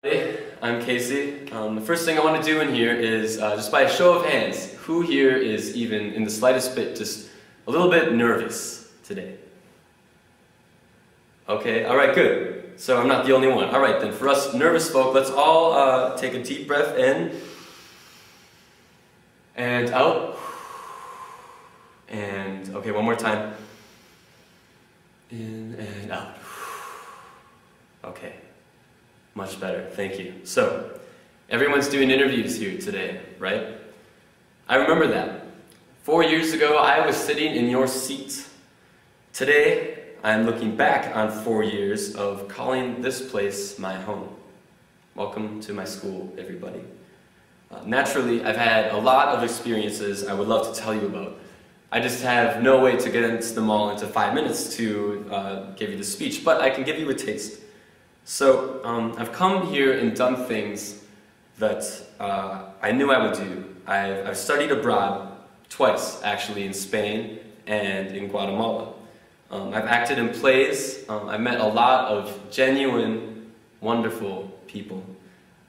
Hey, I'm Casey. The first thing I want to do in here is, just by a show of hands, who here is even in the slightest bit just a little bit nervous today? Okay, alright, good. So I'm not the only one. Alright then, for us nervous folk, let's all take a deep breath in and out. And, okay, one more time. In and out. Okay. Much better, thank you. So, everyone's doing interviews here today, right? I remember that. 4 years ago, I was sitting in your seat. Today, I'm looking back on 4 years of calling this place my home. Welcome to my school, everybody. Naturally, I've had a lot of experiences I would love to tell you about. I just have no way to get into them all into 5 minutes to give you the speech, but I can give you a taste. So, I've come here and done things that I knew I would do. I've studied abroad twice, actually, in Spain and in Guatemala. I've acted in plays. I've met a lot of genuine, wonderful people.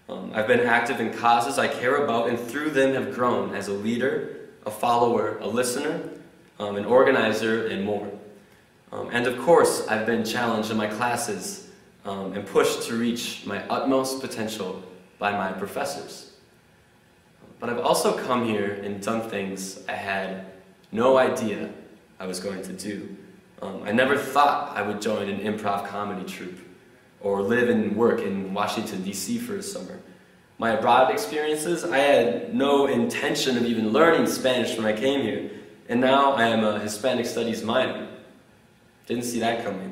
I've been active in causes I care about, and through them have grown as a leader, a follower, a listener, an organizer, and more. And of course, I've been challenged in my classes and pushed to reach my utmost potential by my professors. But I've also come here and done things I had no idea I was going to do. I never thought I would join an improv comedy troupe or live and work in Washington, D.C. for a summer. My abroad experiences, I had no intention of even learning Spanish when I came here, and now I am a Hispanic Studies minor. Didn't see that coming.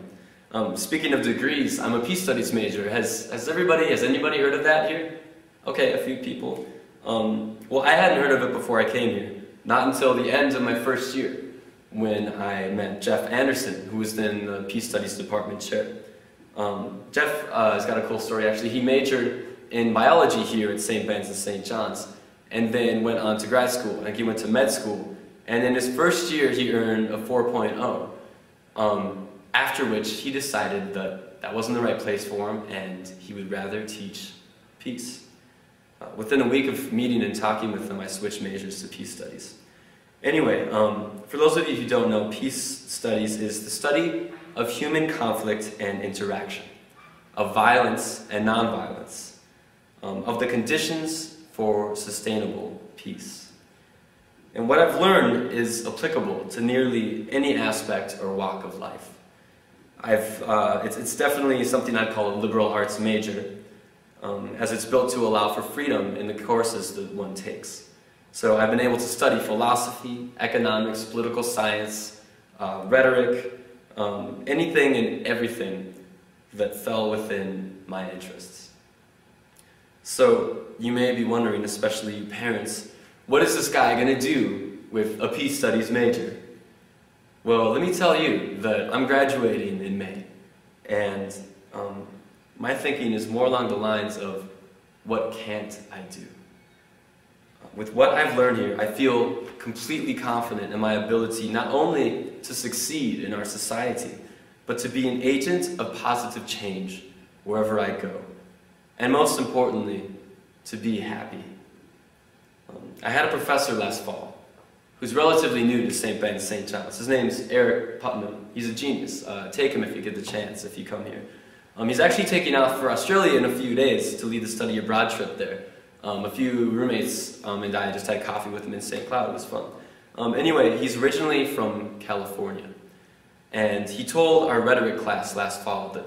Speaking of degrees, I'm a Peace Studies major. Has anybody heard of that here? Okay, a few people. Well, I hadn't heard of it before I came here. Not until the end of my first year, when I met Jeff Anderson, who was then the Peace Studies department chair. Jeff has got a cool story, actually. He majored in biology here at St. Ben's and St. John's, and then went on to grad school. Like, he went to med school, and in his first year, he earned a 4.0. After which he decided that that wasn't the right place for him and he would rather teach peace. Within a week of meeting and talking with him, I switched majors to peace studies. Anyway, for those of you who don't know, peace studies is the study of human conflict and interaction, of violence and nonviolence, of the conditions for sustainable peace. And what I've learned is applicable to nearly any aspect or walk of life. It's definitely something I'd call a liberal arts major, as it's built to allow for freedom in the courses that one takes. So I've been able to study philosophy, economics, political science, rhetoric, anything and everything that fell within my interests. So you may be wondering, especially you parents, what is this guy going to do with a peace studies major? Well, let me tell you that I'm graduating in May, and my thinking is more along the lines of, what can't I do? With what I've learned here, I feel completely confident in my ability not only to succeed in our society, but to be an agent of positive change wherever I go. And most importantly, to be happy. I had a professor last fall who's relatively new to St. Ben's, St. John's. His name's Eric Putnam. He's a genius. Take him if you get the chance, if you come here. He's actually taking off for Australia in a few days to lead the study abroad trip there. A few roommates and I just had coffee with him in St. Cloud. It was fun. Anyway, he's originally from California. And he told our rhetoric class last fall that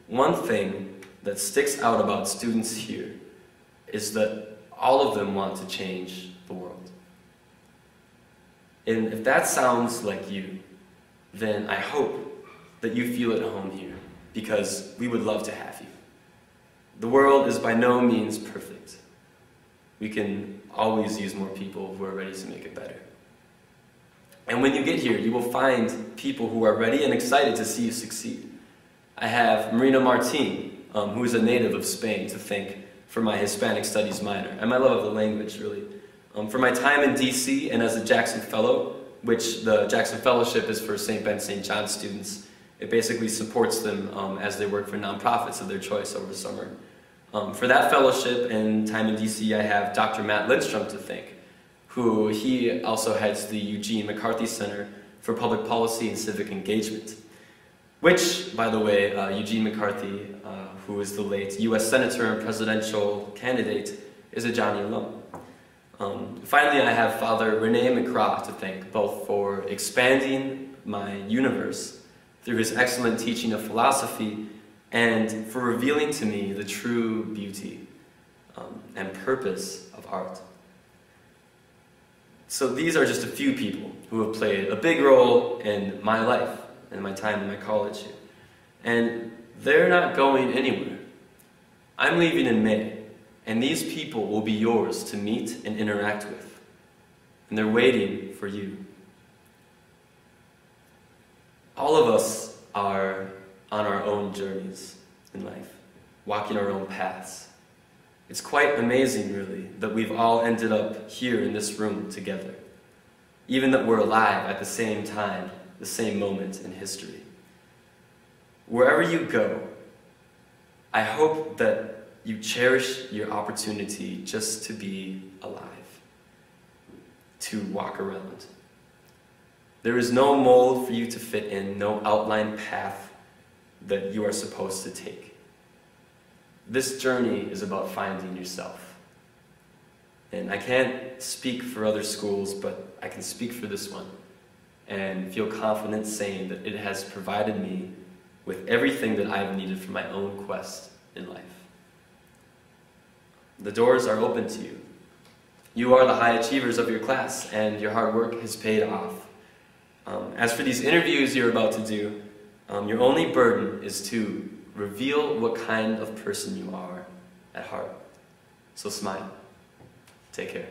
one thing that sticks out about students here is that all of them want to change the world. And if that sounds like you, then I hope that you feel at home here, because we would love to have you. The world is by no means perfect. We can always use more people who are ready to make it better. And when you get here, you will find people who are ready and excited to see you succeed. I have Marina Martin, who is a native of Spain, to thank for my Hispanic Studies minor, and my love of the language, really. For my time in D.C. and as a Jackson Fellow, which the Jackson Fellowship is for St. Ben, St. John students. It basically supports them as they work for nonprofits of their choice over the summer. For that fellowship and time in DC, I have Dr. Matt Lindstrom to thank, who he also heads the Eugene McCarthy Center for Public Policy and Civic Engagement, which, by the way, Eugene McCarthy, who is the late U.S. Senator and presidential candidate, is a Johnny alum. Finally, I have Father Rene McCraw to thank, both for expanding my universe through his excellent teaching of philosophy and for revealing to me the true beauty and purpose of art. So these are just a few people who have played a big role in my life and my time in my college here. And they're not going anywhere. I'm leaving in May, and these people will be yours to meet and interact with. And they're waiting for you. All of us are on our own journeys in life, walking our own paths. It's quite amazing, really, that we've all ended up here in this room together, even that we're alive at the same time, the same moment in history. Wherever you go, I hope that you cherish your opportunity just to be alive, to walk around. There is no mold for you to fit in, no outlined path that you are supposed to take. This journey is about finding yourself. And I can't speak for other schools, but I can speak for this one and feel confident saying that it has provided me with everything that I've needed for my own quest in life. The doors are open to you. You are the high achievers of your class, and your hard work has paid off. As for these interviews you're about to do, your only burden is to reveal what kind of person you are at heart. So smile. Take care.